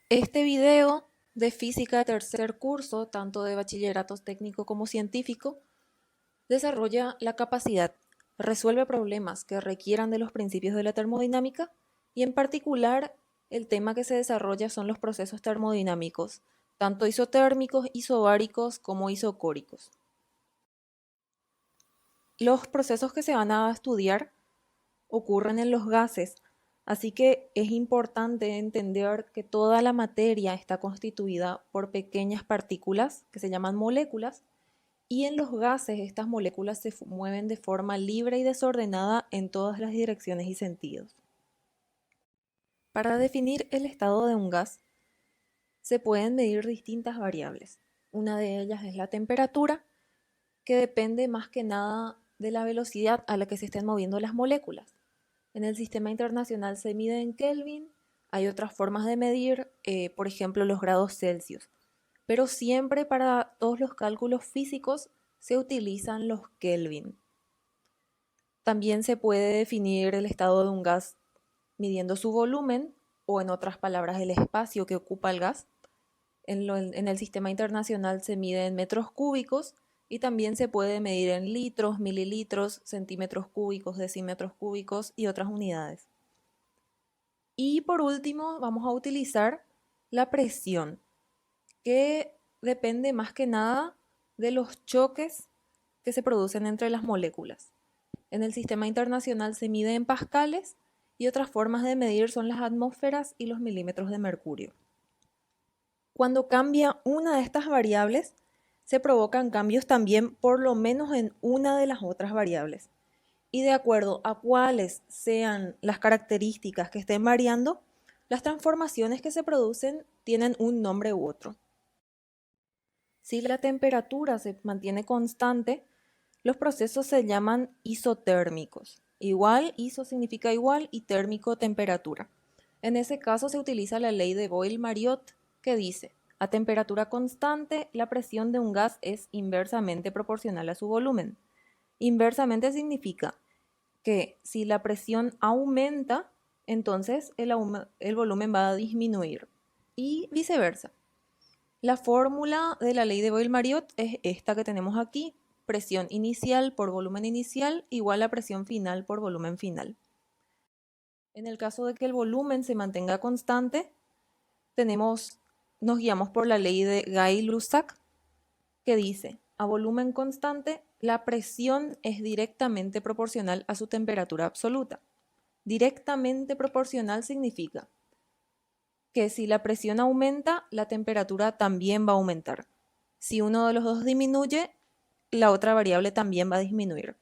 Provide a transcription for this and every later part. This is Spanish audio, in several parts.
Este video de física de tercer curso, tanto de bachillerato técnico como científico, desarrolla la capacidad, resuelve problemas que requieran de los principios de la termodinámica y en particular el tema que se desarrolla son los procesos termodinámicos, tanto isotérmicos, isobáricos como isocóricos. Los procesos que se van a estudiar ocurren en los gases, así que es importante entender que toda la materia está constituida por pequeñas partículas que se llaman moléculas, y en los gases estas moléculas se mueven de forma libre y desordenada en todas las direcciones y sentidos. Para definir el estado de un gas se pueden medir distintas variables. Una de ellas es la temperatura, que depende más que nada de la velocidad a la que se estén moviendo las moléculas. En el sistema internacional se mide en Kelvin, hay otras formas de medir, por ejemplo los grados Celsius, pero siempre para todos los cálculos físicos se utilizan los Kelvin. También se puede definir el estado de un gas midiendo su volumen o en otras palabras el espacio que ocupa el gas. En el sistema internacional se mide en metros cúbicos y también se puede medir en litros, mililitros, centímetros cúbicos, decímetros cúbicos y otras unidades. Y por último vamos a utilizar la presión, que depende más que nada de los choques que se producen entre las moléculas. En el sistema internacional se mide en pascales y otras formas de medir son las atmósferas y los milímetros de mercurio. Cuando cambia una de estas variables, se provocan cambios también por lo menos en una de las otras variables. Y de acuerdo a cuáles sean las características que estén variando, las transformaciones que se producen tienen un nombre u otro. Si la temperatura se mantiene constante, los procesos se llaman isotérmicos. Igual, iso significa igual y térmico temperatura. En ese caso se utiliza la ley de Boyle-Mariotte que dice, a temperatura constante la presión de un gas es inversamente proporcional a su volumen. Inversamente significa que si la presión aumenta, entonces el volumen va a disminuir y viceversa. La fórmula de la ley de Boyle-Mariotte es esta que tenemos aquí, presión inicial por volumen inicial igual a presión final por volumen final. En el caso de que el volumen se mantenga constante, nos guiamos por la ley de Guy-Lussac, que dice, a volumen constante, la presión es directamente proporcional a su temperatura absoluta. Directamente proporcional significa que si la presión aumenta, la temperatura también va a aumentar. Si uno de los dos disminuye, la otra variable también va a disminuir.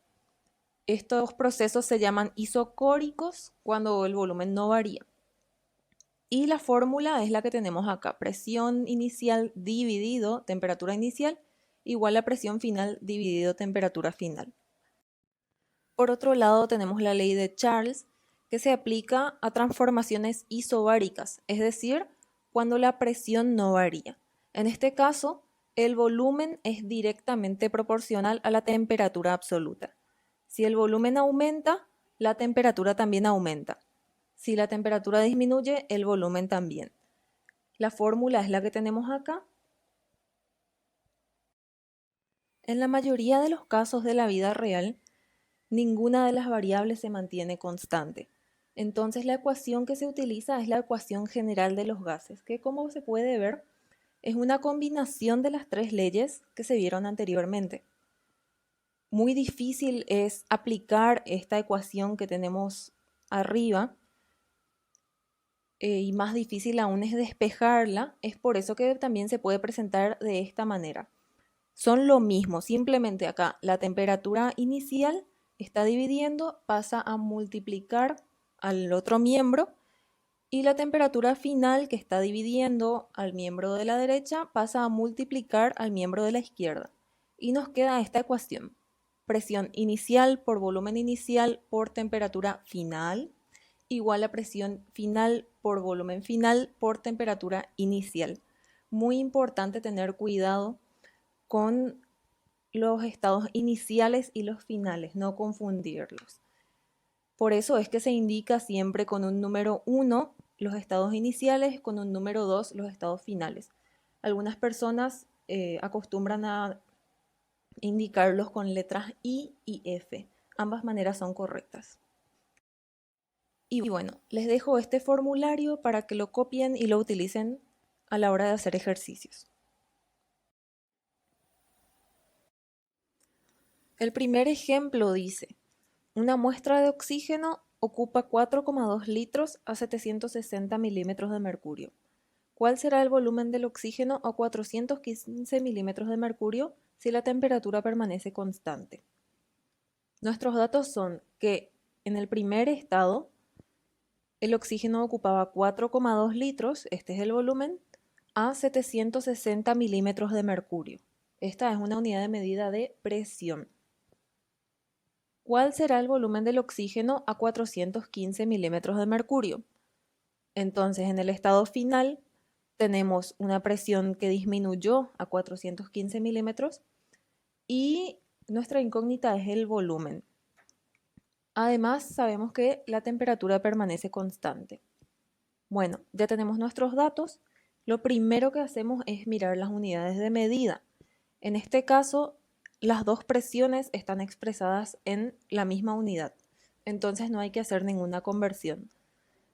Estos procesos se llaman isocóricos cuando el volumen no varía. Y la fórmula es la que tenemos acá, presión inicial dividido temperatura inicial igual a presión final dividido temperatura final. Por otro lado tenemos la ley de Charles, que se aplica a transformaciones isobáricas, es decir, cuando la presión no varía. En este caso, el volumen es directamente proporcional a la temperatura absoluta. Si el volumen aumenta, la temperatura también aumenta. Si la temperatura disminuye, el volumen también. La fórmula es la que tenemos acá. En la mayoría de los casos de la vida real, ninguna de las variables se mantiene constante. Entonces la ecuación que se utiliza es la ecuación general de los gases, que como se puede ver es una combinación de las tres leyes que se vieron anteriormente. Muy difícil es aplicar esta ecuación que tenemos arriba y más difícil aún es despejarla. Es por eso que también se puede presentar de esta manera. Son lo mismo, simplemente acá la temperatura inicial está dividiendo, pasa a multiplicar al otro miembro y la temperatura final que está dividiendo al miembro de la derecha pasa a multiplicar al miembro de la izquierda. Y nos queda esta ecuación. Presión inicial por volumen inicial por temperatura final igual a presión final por volumen final por temperatura inicial. Muy importante tener cuidado con los estados iniciales y los finales, no confundirlos. Por eso es que se indica siempre con un número 1 los estados iniciales, con un número 2 los estados finales. Algunas personas acostumbran a indicarlos con letras I y F. Ambas maneras son correctas. Y bueno, les dejo este formulario para que lo copien y lo utilicen a la hora de hacer ejercicios. El primer ejemplo dice, una muestra de oxígeno ocupa 4,2 litros a 760 milímetros de mercurio. ¿Cuál será el volumen del oxígeno a 415 milímetros de mercurio si la temperatura permanece constante? Nuestros datos son que en el primer estado el oxígeno ocupaba 4,2 litros, este es el volumen, a 760 milímetros de mercurio. Esta es una unidad de medida de presión. ¿Cuál será el volumen del oxígeno a 415 milímetros de mercurio? Entonces, en el estado final tenemos una presión que disminuyó a 415 milímetros y nuestra incógnita es el volumen. Además, sabemos que la temperatura permanece constante. Bueno, ya tenemos nuestros datos. Lo primero que hacemos es mirar las unidades de medida. En este caso, las dos presiones están expresadas en la misma unidad. Entonces no hay que hacer ninguna conversión.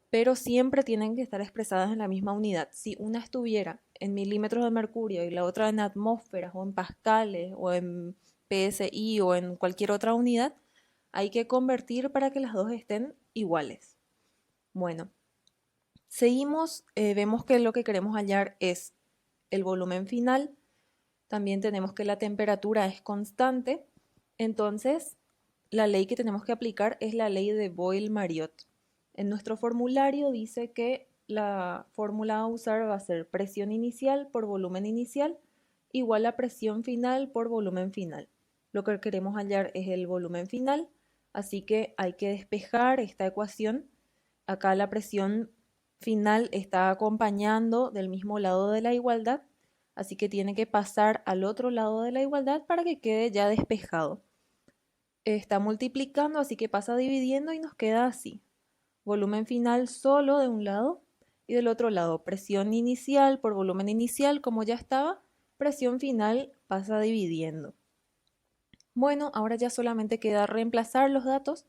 Pero siempre tienen que estar expresadas en la misma unidad. Si una estuviera en milímetros de mercurio y la otra en atmósferas o en pascales o en PSI o en cualquier otra unidad, hay que convertir para que las dos estén iguales. Bueno, seguimos, vemos que lo que queremos hallar es el volumen final. También tenemos que la temperatura es constante. Entonces, la ley que tenemos que aplicar es la ley de Boyle-Mariotte. En nuestro formulario dice que la fórmula a usar va a ser presión inicial por volumen inicial igual a presión final por volumen final. Lo que queremos hallar es el volumen final, así que hay que despejar esta ecuación. Acá la presión final está acompañando del mismo lado de la igualdad, así que tiene que pasar al otro lado de la igualdad para que quede ya despejado. Está multiplicando, así que pasa dividiendo y nos queda así. Volumen final solo de un lado y del otro lado presión inicial por volumen inicial como ya estaba, presión final pasa dividiendo. Bueno, ahora ya solamente queda reemplazar los datos.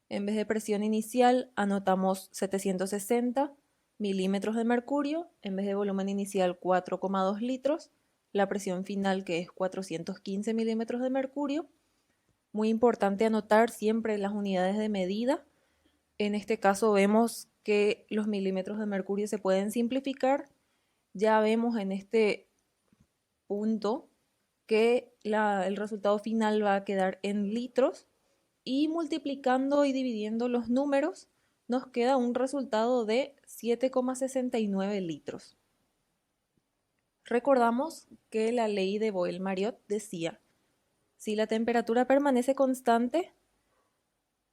En vez de presión inicial anotamos 760 milímetros de mercurio, en vez de volumen inicial 4,2 litros, la presión final que es 415 milímetros de mercurio. Muy importante anotar siempre las unidades de medida. En este caso vemos que los milímetros de mercurio se pueden simplificar. Ya vemos en este punto que el resultado final va a quedar en litros y multiplicando y dividiendo los números nos queda un resultado de 7,69 litros. Recordamos que la ley de Boyle-Mariotte decía, si la temperatura permanece constante,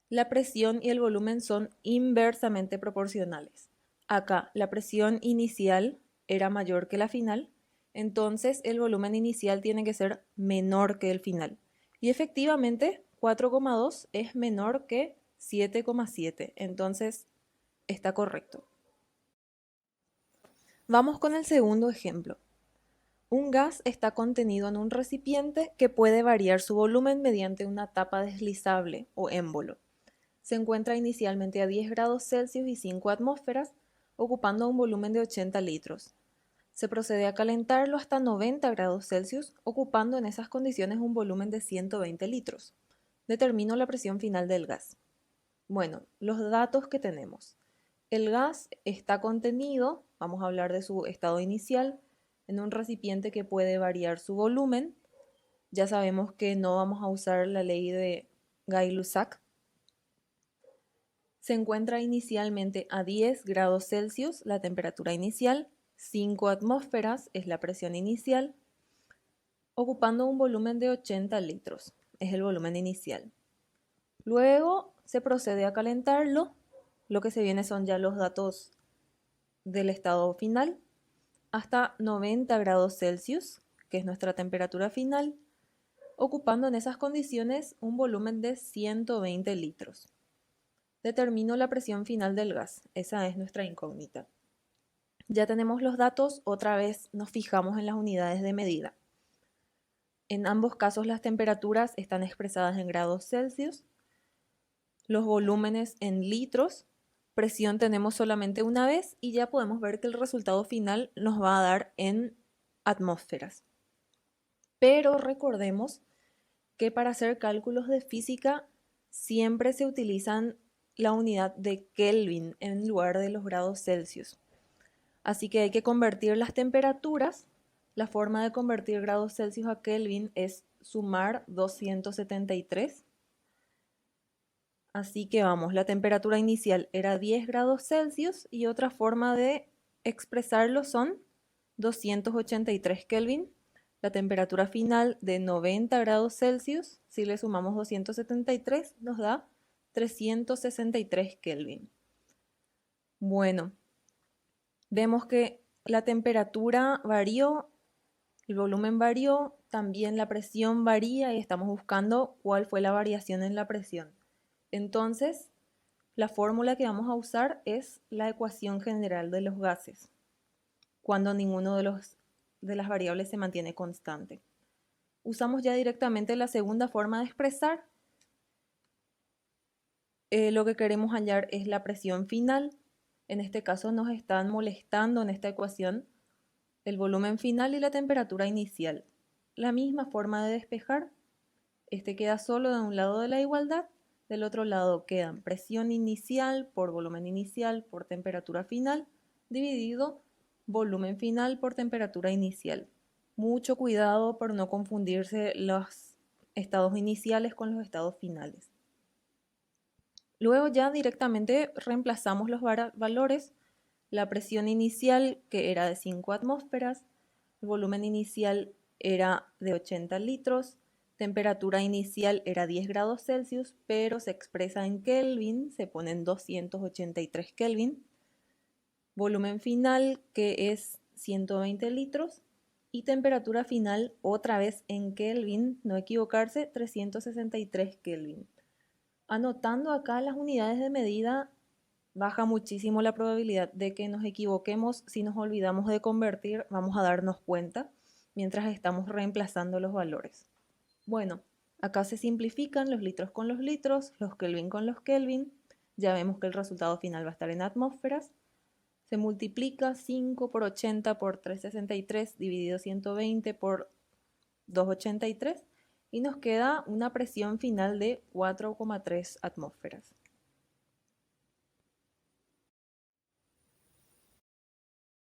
la presión y el volumen son inversamente proporcionales. Acá la presión inicial era mayor que la final, entonces el volumen inicial tiene que ser menor que el final. Y efectivamente 4,2 es menor que 7,7, entonces está correcto. Vamos con el segundo ejemplo. Un gas está contenido en un recipiente que puede variar su volumen mediante una tapa deslizable o émbolo. Se encuentra inicialmente a 10 grados Celsius y 5 atmósferas, ocupando un volumen de 80 litros. Se procede a calentarlo hasta 90 grados Celsius, ocupando en esas condiciones un volumen de 120 litros. Determino la presión final del gas. Bueno, los datos que tenemos. El gas está contenido, vamos a hablar de su estado inicial, en un recipiente que puede variar su volumen. Ya sabemos que no vamos a usar la ley de Gay-Lussac. Se encuentra inicialmente a 10 grados Celsius la temperatura inicial, 5 atmósferas es la presión inicial, ocupando un volumen de 80 litros, es el volumen inicial. Luego se procede a calentarlo, lo que se viene son ya los datos del estado final, hasta 90 grados Celsius, que es nuestra temperatura final, ocupando en esas condiciones un volumen de 120 litros. Determino la presión final del gas. Esa es nuestra incógnita. Ya tenemos los datos, otra vez nos fijamos en las unidades de medida. En ambos casos las temperaturas están expresadas en grados Celsius, los volúmenes en litros, presión tenemos solamente una vez y ya podemos ver que el resultado final nos va a dar en atmósferas. Pero recordemos que para hacer cálculos de física siempre se utilizan la unidad de Kelvin en lugar de los grados Celsius. Así que hay que convertir las temperaturas. La forma de convertir grados Celsius a Kelvin es sumar 273. Así que vamos, la temperatura inicial era 10 grados Celsius y otra forma de expresarlo son 283 Kelvin. La temperatura final de 90 grados Celsius, si le sumamos 273, nos da 363 Kelvin. Bueno, vemos que la temperatura varió, el volumen varió, también la presión varía y estamos buscando cuál fue la variación en la presión. Entonces, la fórmula que vamos a usar es la ecuación general de los gases, cuando ninguno de las variables se mantiene constante. Usamos ya directamente la segunda forma de expresar. Lo que queremos hallar es la presión final. En este caso nos están molestando en esta ecuación el volumen final y la temperatura inicial. La misma forma de despejar. Este queda solo de un lado de la igualdad. Del otro lado quedan presión inicial por volumen inicial por temperatura final dividido volumen final por temperatura inicial. Mucho cuidado por no confundirse los estados iniciales con los estados finales. Luego ya directamente reemplazamos los valores. La presión inicial, que era de 5 atmósferas, el volumen inicial era de 80 litros, temperatura inicial era 10 grados Celsius, pero se expresa en Kelvin, se ponen 283 Kelvin. Volumen final, que es 120 litros, y temperatura final, otra vez en Kelvin, no equivocarse, 363 Kelvin. Anotando acá las unidades de medida, baja muchísimo la probabilidad de que nos equivoquemos. Si nos olvidamos de convertir, vamos a darnos cuenta mientras estamos reemplazando los valores. Bueno, acá se simplifican los litros con los litros, los Kelvin con los Kelvin. Ya vemos que el resultado final va a estar en atmósferas. Se multiplica 5 por 80 por 363 dividido 120 por 283 y nos queda una presión final de 4,3 atmósferas.